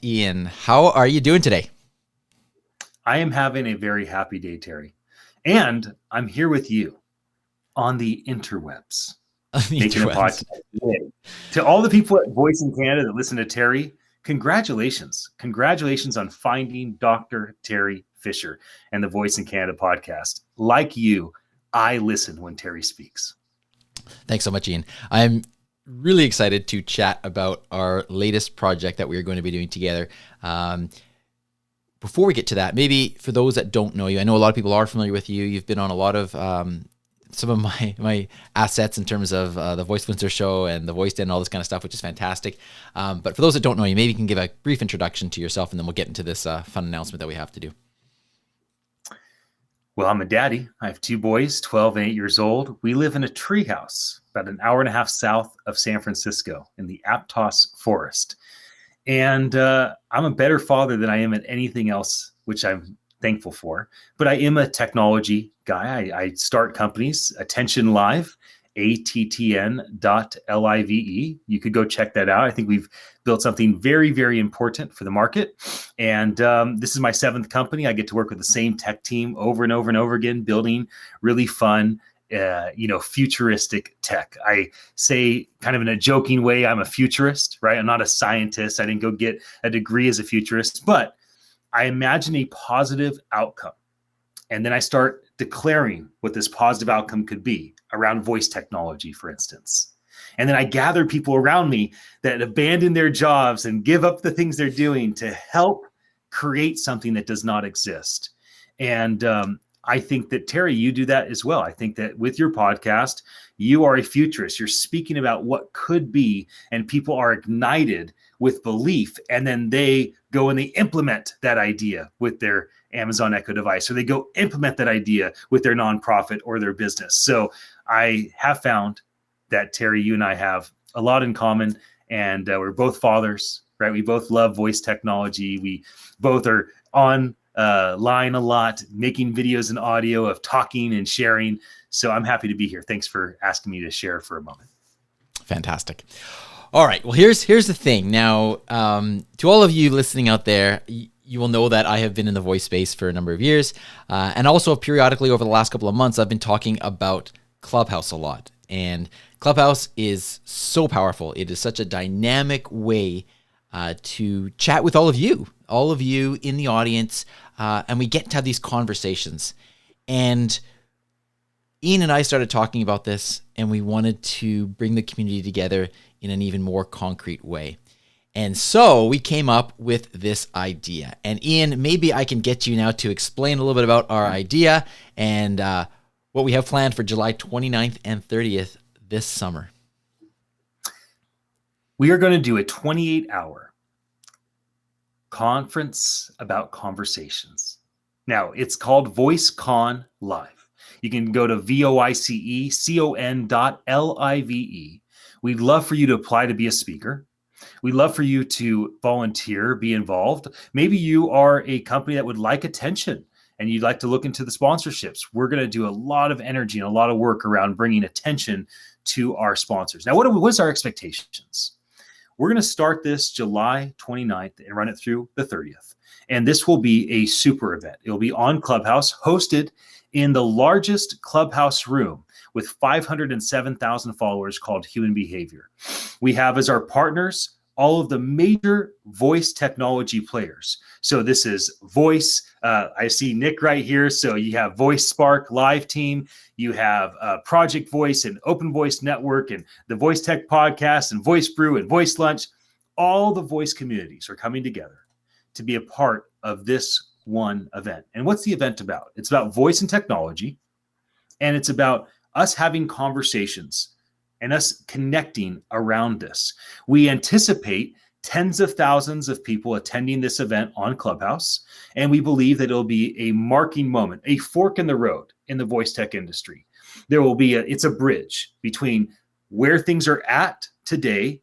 Ian, how are you doing today? I am having a very happy day, Terry. And I'm here with you on the interwebs, On the making a interwebs. podcast today. To all the people at Voice in Canada that listen to Terry, congratulations. Congratulations on finding Dr. Terry Fisher and the Voice in Canada podcast. Like you, I listen when Terry speaks. Thanks so much, Ian. I'm really excited to chat about our latest project that we are going to be doing together. Before we get to that, maybe for those that don't know you, I know a lot of people are familiar with you. You've been on a lot of some of my assets in terms of the Voice Windsor show and the Voice Den and all this kind of stuff, which is fantastic. But for those that don't know you, maybe you can give a brief introduction to yourself, and then we'll get into this fun announcement that we have to do. Well, I'm a daddy. I have two boys, 12 and 8 years old. We live in a treehouse about an hour and a half south of San Francisco in the Aptos Forest. And I'm a better father than I am at anything else, which I'm thankful for. But I am a technology guy. I start companies, Attention Live, attn.live. You could go check that out. I think we've built something very, very important for the market. And this is my 7th company. I get to work with the same tech team over and over and over again, building really fun, futuristic tech. I say kind of in a joking way, I'm a futurist, right? I'm not a scientist. I didn't go get a degree as a futurist, but I imagine a positive outcome. And then I start declaring what this positive outcome could be around voice technology, for instance. And then I gather people around me that abandon their jobs and give up the things they're doing to help create something that does not exist. And I think that, Terry, you do that as well. I think that with your podcast, you are a futurist. You're speaking about what could be, and people are ignited with belief, and then they go and they implement that idea with their Amazon Echo device, or they go implement that idea with their nonprofit or their business. So I have found that, Terry, you and I have a lot in common, and we're both fathers, right? We both love voice technology. We both are on line a lot, making videos and audio of talking and sharing. So I'm happy to be here. Thanks for asking me to share for a moment. Fantastic. All right. Well, here's the thing. Now, to all of you listening out there, you will know that I have been in the voice space for a number of years. And also periodically over the last couple of months, I've been talking about Clubhouse a lot. And Clubhouse is so powerful. It is such a dynamic way to chat with all of you in the audience. And we get to have these conversations. And Ian and I started talking about this, and we wanted to bring the community together in an even more concrete way. And so we came up with this idea. And Ian, maybe I can get you now to explain a little bit about our idea and what we have planned for July 29th and 30th this summer. We are going to do a 28-hour conference about conversations. Now, it's called VoiceCon Live. You can go to VoiceCon.live. We'd love for you to apply to be a speaker. We'd love for you to volunteer, be involved. Maybe you are a company that would like attention and you'd like to look into the sponsorships. We're going to do a lot of energy and a lot of work around bringing attention to our sponsors. Now, what's our expectations? We're going to start this July 29th and run it through the 30th. And this will be a super event. It'll be on Clubhouse, hosted in the largest Clubhouse room with 507,000 followers called Human Behavior. We have as our partners all of the major voice technology players. So this is Voice. I see Nick right here. So you have Voice Spark Live Team. You have Project Voice and Open Voice Network and the Voice Tech Podcast and Voice Brew and Voice Lunch. All the voice communities are coming together to be a part of this one event. And what's the event about? It's about voice and technology, and it's about us having conversations and us connecting around this. We anticipate tens of thousands of people attending this event on Clubhouse, and we believe that it'll be a marking moment, a fork in the road in the voice tech industry. There will be it's a bridge between where things are at today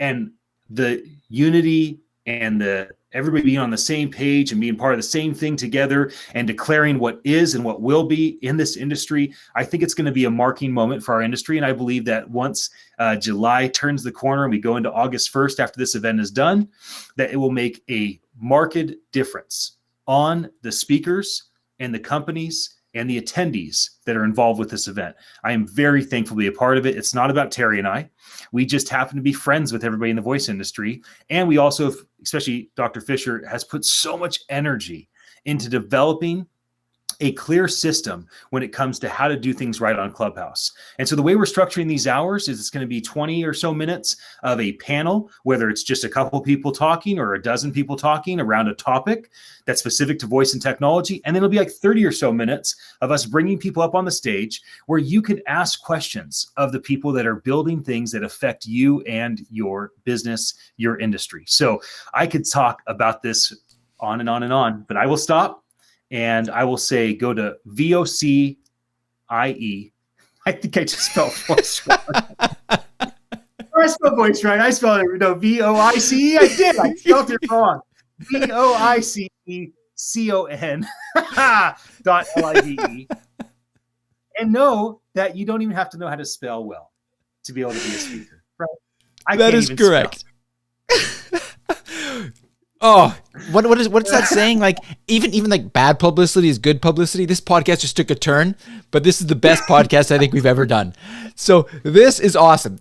and the unity, and everybody being on the same page and being part of the same thing together and declaring what is and what will be in this industry, I think it's going to be a marking moment for our industry. And I believe that once July turns the corner and we go into August 1st after this event is done, that it will make a marked difference on the speakers and the companies and the attendees that are involved with this event. I am very thankful to be a part of it. It's not about Terry and I. We just happen to be friends with everybody in the voice industry. And we also, especially Dr. Fisher, has put so much energy into developing a clear system when it comes to how to do things right on Clubhouse. And so the way we're structuring these hours is it's going to be 20 or so minutes of a panel, whether it's just a couple people talking or a dozen people talking around a topic that's specific to voice and technology. And then it'll be like 30 or so minutes of us bringing people up on the stage where you can ask questions of the people that are building things that affect you and your business, your industry. So I could talk about this on and on and on, but I will stop. And I will say, go to VoiceIE. I think I just spelled voice wrong. I spelled voice right. I spelled it, no, VOICE. I did. I spelled it wrong. VoicEcon.live. And know that you don't even have to know how to spell well to be able to be a speaker. Right? That is correct. Oh, what's that saying? Like even like bad publicity is good publicity. This podcast just took a turn, but this is the best podcast I think we've ever done. So this is awesome.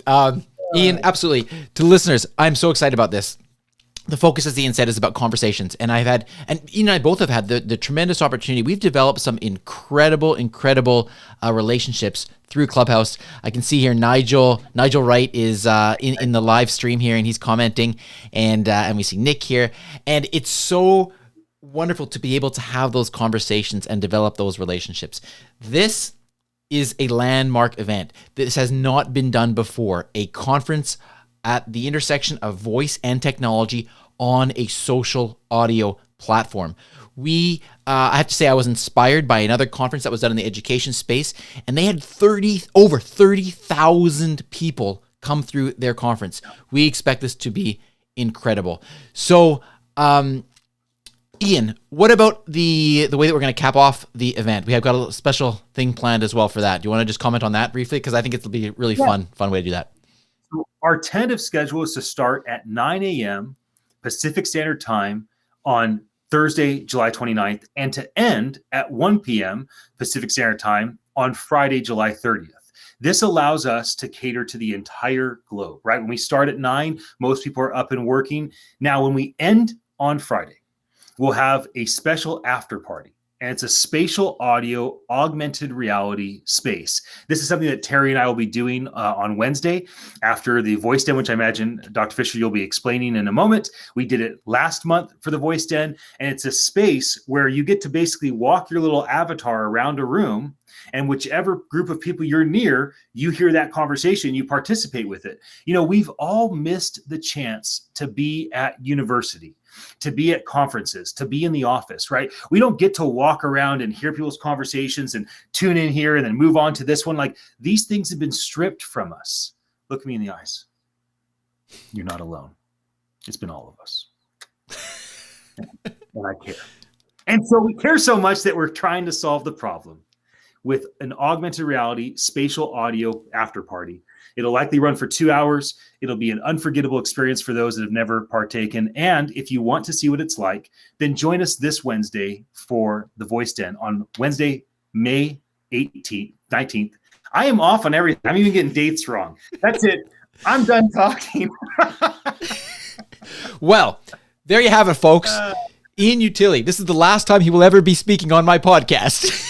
Ian, absolutely. To listeners, I'm so excited about this. The focus, as Ian said, is about conversations. And Ian and I both have had the tremendous opportunity. We've developed some incredible relationships through Clubhouse. I can see here Nigel Wright is in the live stream here, and he's commenting, and we see Nick here. And it's so wonderful to be able to have those conversations and develop those relationships. This is a landmark event. This has not been done before. A conference at the intersection of voice and technology on a social audio platform. I have to say I was inspired by another conference that was done in the education space, and they had over 30,000 people come through their conference. We expect this to be incredible. So, Ian, what about the way that we're going to cap off the event? We have got a special thing planned as well for that. Do you want to just comment on that briefly? Because I think it'll be a really fun way to do that. Our tentative schedule is to start at 9 a.m. Pacific Standard Time on Thursday, July 29th, and to end at 1 p.m. Pacific Standard Time on Friday, July 30th. This allows us to cater to the entire globe, right? When we start at 9, most people are up and working. Now, when we end on Friday, we'll have a special after party. And it's a spatial audio augmented reality space. This is something that Terry and I will be doing on Wednesday after the Voice Den, which I imagine, Dr. Fisher, you'll be explaining in a moment. We did it last month for the Voice Den, and it's a space where you get to basically walk your little avatar around a room, and whichever group of people you're near, you hear that conversation, you participate with it. You know, we've all missed the chance to be at university, to be at conferences, to be in the office, right? We don't get to walk around and hear people's conversations and tune in here and then move on to this one. Like, these things have been stripped from us. Look me in the eyes. You're not alone. It's been all of us. And I care. And so we care so much that we're trying to solve the problem with an augmented reality spatial audio after party. It'll likely run for 2 hours. It'll be an unforgettable experience for those that have never partaken. And if you want to see what it's like, then join us this Wednesday for the Voice Den on Wednesday, May 18th, 19th. I am off on everything. I'm even getting dates wrong. That's it. I'm done talking. Well, there you have it, folks. Ian Utile. This is the last time he will ever be speaking on my podcast.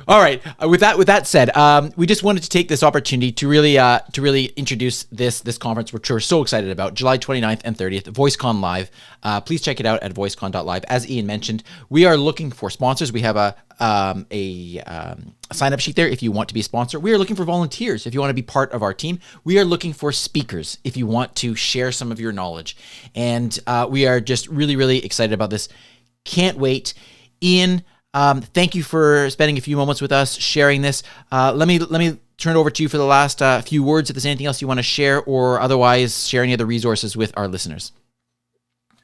All right. With that said, we just wanted to take this opportunity to really introduce this conference, which we're so excited about, July 29th and 30th, VoiceCon Live. Please check it out at voicecon.live. As Ian mentioned, we are looking for sponsors. We have a sign-up sheet there if you want to be a sponsor. We are looking for volunteers if you want to be part of our team. We are looking for speakers if you want to share some of your knowledge. And we are just really excited about this. Can't wait. Ian, thank you for spending a few moments with us, sharing this. Let me turn it over to you for the last few words. If there's anything else you want to share, or otherwise share any other resources with our listeners.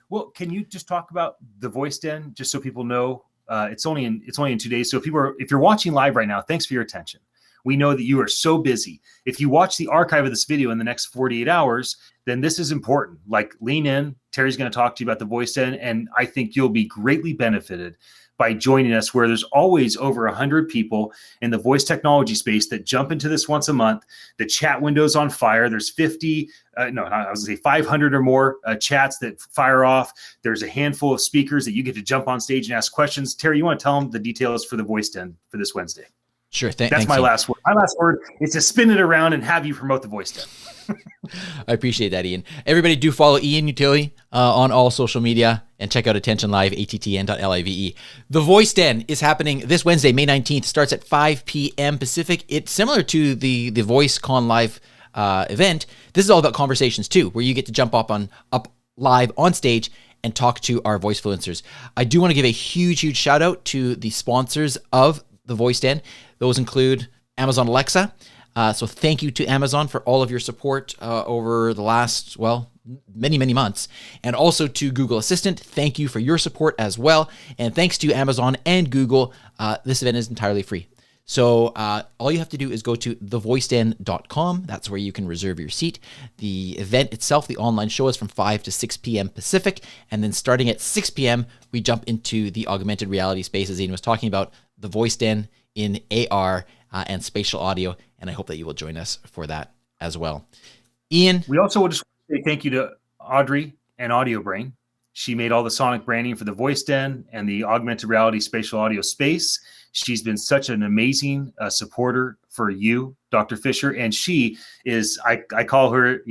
Well, can you just talk about the Voice Den, just so people know? It's only in 2 days. So if you're watching live right now, thanks for your attention. We know that you are so busy. If you watch the archive of this video in the next 48 hours, then this is important. Like, lean in. Terry's going to talk to you about the Voice Den, and I think you'll be greatly benefited by joining us, where there's always over 100 people in the voice technology space that jump into this once a month. The chat window's on fire. There's 500 or more chats that fire off. There's a handful of speakers that you get to jump on stage and ask questions. Terry, you want to tell them the details for the Voice Den for this Wednesday? Sure. That's my last word. My last word is to spin it around and have you promote the Voice Den. I appreciate that, Ian. Everybody do follow Ian Utile on all social media, and check out Attention Live, attn.live. The Voice Den is happening this Wednesday, May 19th. Starts at 5 p.m. Pacific. It's similar to the VoiceCon Live event. This is all about conversations too, where you get to jump up live on stage and talk to our voice influencers. I do want to give a huge shout out to the sponsors of the Voice Den. Those include Amazon Alexa. So thank you to Amazon for all of your support over the last, many months. And also to Google Assistant, thank you for your support as well. And thanks to Amazon and Google, this event is entirely free. So all you have to do is go to thevoiceden.com. That's where you can reserve your seat. The event itself, the online show, is from 5 to 6 p.m. Pacific. And then starting at 6 p.m., we jump into the augmented reality space, as Ian was talking about, the Voice Den in AR and spatial audio. And I hope that you will join us for that as well. Ian? We also will just say thank you to Audrey and Audio Brain. She made all the sonic branding for the Voice Den and the augmented reality spatial audio space. She's been such an amazing supporter for you, Dr. Fisher. And she is, I call her,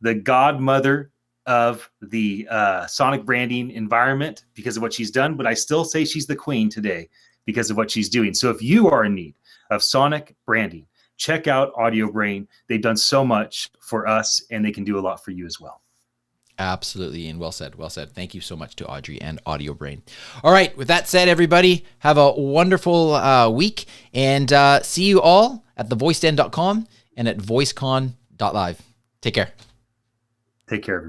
the godmother of the sonic branding environment because of what she's done. But I still say she's the queen today because of what she's doing. So if you are in need of sonic branding, check out Audio Brain. They've done so much for us, and they can do a lot for you as well. Absolutely, and well said. Well said. Thank you so much to Audrey and Audio Brain. All right, with that said, everybody, have a wonderful week, and see you all at thevoiceden.com and at voicecon.live. Take care. Take care, everybody.